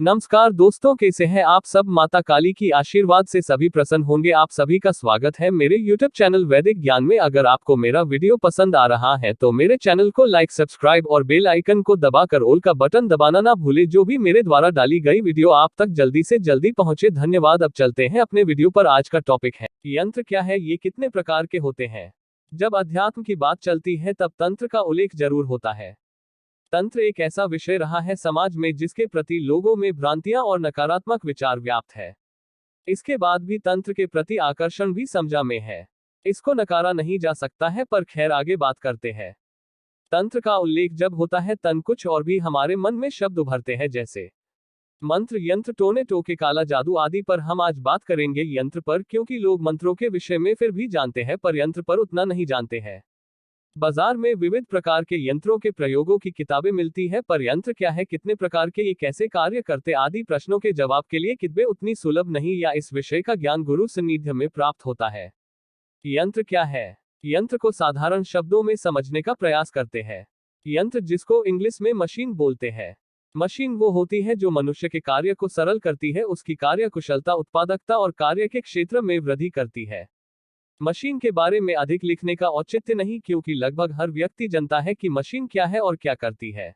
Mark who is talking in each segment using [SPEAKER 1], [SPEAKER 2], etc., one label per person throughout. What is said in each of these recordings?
[SPEAKER 1] नमस्कार दोस्तों, कैसे हैं आप सब। माता काली की आशीर्वाद से सभी प्रसन्न होंगे। आप सभी का स्वागत है मेरे YouTube चैनल वैदिक ज्ञान में। अगर आपको मेरा वीडियो पसंद आ रहा है तो मेरे चैनल को लाइक, सब्सक्राइब और बेल आइकन को दबाकर ऑल का बटन दबाना ना भूले, जो भी मेरे द्वारा डाली गई वीडियो आप तक जल्दी से जल्दी पहुंचे। धन्यवाद। अब चलते हैं अपने वीडियो पर। आज का टॉपिक है यंत्र क्या है, ये कितने प्रकार के होते हैं। जब अध्यात्म की बात चलती है तब तंत्र का उल्लेख जरूर होता है। तंत्र एक ऐसा विषय रहा है समाज में जिसके प्रति लोगों में भ्रांतियां और नकारात्मक विचार व्याप्त है। इसके बाद भी तंत्र के प्रति आकर्षण भी समझा में है। इसको नकारा नहीं जा सकता है, पर खैर आगे बात करते हैं। तंत्र का उल्लेख जब होता है तन कुछ और भी हमारे मन में शब्द उभरते हैं, जैसे मंत्र, यंत्र, टोने टोके, काला जादू आदि पर हम आज बात करेंगे। यंत्र पर, क्योंकि लोग मंत्रों के विषय में फिर भी जानते हैं पर यंत्र पर उतना नहीं जानते हैं। बाजार में विविध प्रकार के यंत्रों के प्रयोगों की किताबें मिलती है, पर यंत्र क्या है, कितने प्रकार के, ये कैसे कार्य करते आदि प्रश्नों के जवाब के लिए किताबें उतनी सुलभ नहीं, या इस विषय का ज्ञान गुरु सानिध्य में प्राप्त होता है। यंत्र क्या है। यंत्र को साधारण शब्दों में समझने का प्रयास करते हैं। यंत्र, जिसको इंग्लिश में मशीन बोलते हैं। मशीन वो होती है जो मनुष्य के कार्य को सरल करती है, उसकी कार्य कुशलता, उत्पादकता और कार्य के क्षेत्र में वृद्धि करती है। मशीन के बारे में अधिक लिखने का औचित्य नहीं, क्योंकि लगभग हर व्यक्ति जानता है कि मशीन क्या है और क्या करती है।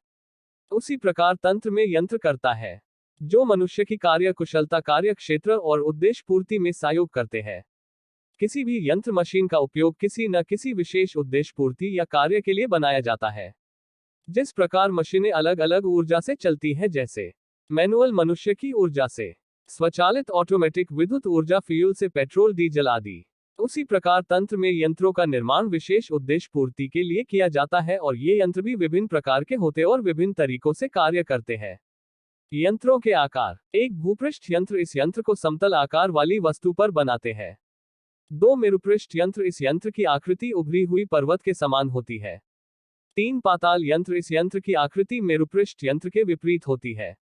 [SPEAKER 1] उसी प्रकार तंत्र में यंत्र करता है, जो मनुष्य की कार्य कुशलता, कार्य क्षेत्र और उद्देश्य पूर्ति में सहयोग करते हैं। किसी भी यंत्र मशीन का उपयोग किसी न किसी विशेष उद्देश्य पूर्ति या कार्य के लिए बनाया जाता है। जिस प्रकार मशीनें अलग अलग ऊर्जा से चलती है, जैसे मैनुअल मनुष्य की ऊर्जा से, स्वचालित ऑटोमेटिक विद्युत ऊर्जा फ्यूल से, पेट्रोल डीजल आदि, उसी प्रकार तंत्र में यंत्रों का निर्माण विशेष उद्देश्य पूर्ति के लिए किया जाता है, और ये यंत्र भी विभिन्न प्रकार के होते और विभिन्न तरीकों से कार्य करते हैं। यंत्रों के आकार। एक भूपृष्ठ यंत्र, इस यंत्र को समतल आकार वाली वस्तु पर बनाते हैं। दो मेरुपृष्ठ यंत्र, इस यंत्र की आकृति उभरी हुई पर्वत के समान होती है। तीन पाताल यंत्र, इस यंत्र की आकृति मेरुपृष्ठ यंत्र के विपरीत होती है।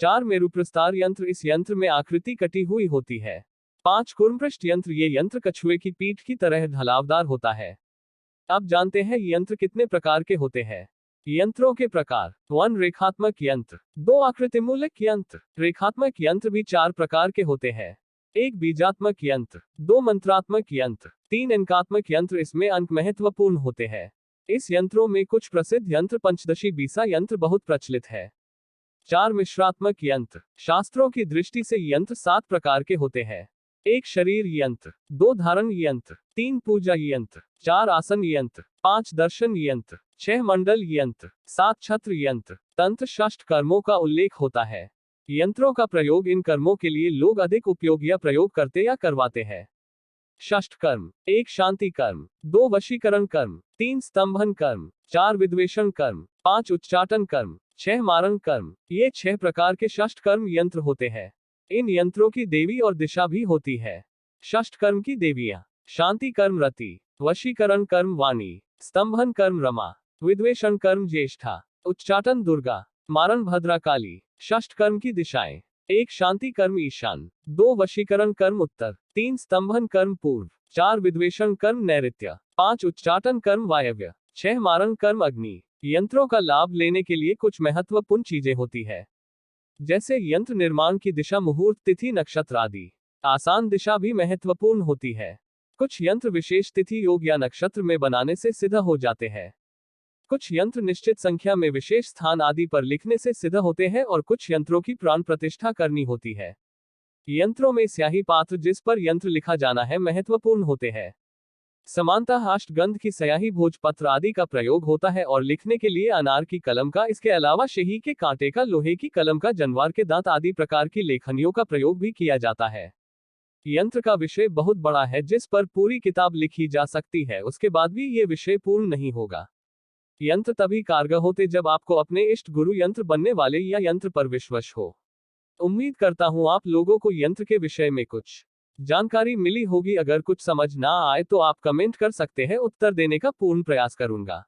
[SPEAKER 1] चार मेरुप्रस्तार यंत्र, इस यंत्र में आकृति कटी हुई होती है। पांच कूर्मपृष्ठ यंत्र, ये यंत्र कछुए की पीठ की तरह ढलावदार होता है। अब जानते हैं यंत्र कितने प्रकार के होते हैं। यंत्रों के प्रकार। 1. रेखात्मक यंत्र। 2. आकृतिमूलक यंत्र। रेखात्मक यंत्र भी 4 प्रकार के होते हैं। 1. बीजात्मक यंत्र। 2. मंत्रात्मक यंत्र। 3. अंकात्मक यंत्र, इसमें अंक महत्वपूर्ण होते हैं। इस यंत्रों में कुछ प्रसिद्ध यंत्र, पंचदशी बीसा यंत्र बहुत प्रचलित है। 4. मिश्रात्मक यंत्र। शास्त्रों की दृष्टि से यंत्र 7 प्रकार के होते हैं। 1. शरीर यंत्र। 2. धारण यंत्र। 3. पूजा यंत्र। 4. आसन यंत्र। 5. दर्शन यंत्र। 6. मंडल यंत्र। 7. छत्र यंत्र। तंत्र षष्ठ कर्मों का उल्लेख होता है। यंत्रों का प्रयोग इन कर्मों के लिए लोग अधिक उपयोग या प्रयोग करते या करवाते हैं। षष्ठ कर्म। 1. शांति कर्म। 2. वशीकरण कर्म। 3. स्तंभन कर्म। 4. विद्वेषण कर्म। 5. उच्चाटन कर्म। 6. मारण कर्म। ये 6 प्रकार के षष्ठ कर्म यंत्र होते हैं। इन यंत्रों की देवी और दिशा भी होती है। षष्ठ कर्म की देवियां। शांति कर्म रति। वशीकरण कर्म वाणी। स्तंभन कर्म रमा। विद्वेषण कर्म ज्येष्ठा। उच्चाटन दुर्गा। मारण भद्राकाली। षष्ठ कर्म की दिशाएं। 1. शांति कर्म ईशान। 2. वशीकरण कर्म उत्तर। 3. स्तंभन कर्म पूर्व। 4. विद्वेषण कर्म नैऋत्य। 5. उच्चाटन कर्म वायव्य। 6. मारण कर्म अग्नि। यंत्रों का लाभ लेने के लिए कुछ महत्वपूर्ण चीजें होती है, जैसे यंत्र निर्माण की दिशा, मुहूर्त, तिथि, नक्षत्र आदि। आसान दिशा भी महत्वपूर्ण होती है। कुछ यंत्र विशेष तिथि, योग या नक्षत्र में बनाने से सिद्ध हो जाते हैं। कुछ यंत्र निश्चित संख्या में विशेष स्थान आदि पर लिखने से सिद्ध होते हैं, और कुछ यंत्रों की प्राण प्रतिष्ठा करनी होती है। यंत्रों में स्याही पात्र, जिस पर यंत्र लिखा जाना है, महत्वपूर्ण होते हैं। समानतः अष्टगंध की स्याही, भोजपत्र आदि का प्रयोग होता है, और लिखने के लिए अनार की कलम का, इसके अलावा शही के कांटे का, लोहे की कलम का, जानवर के दांत आदि प्रकार की लेखनियों का प्रयोग भी किया जाता है। यंत्र का विषय बहुत बड़ा है, जिस पर पूरी किताब लिखी जा सकती है, उसके बाद भी ये विषय पूर्ण नहीं होगा। यंत्र तभी कारगर होते जब आपको अपने इष्ट गुरु यंत्र बनने वाले या यंत्र पर विश्वास हो। उम्मीद करता हूं आप लोगों को यंत्र के विषय में कुछ जानकारी मिली होगी। अगर कुछ समझ ना आए तो आप कमेंट कर सकते हैं, उत्तर देने का पूर्ण प्रयास करूंगा।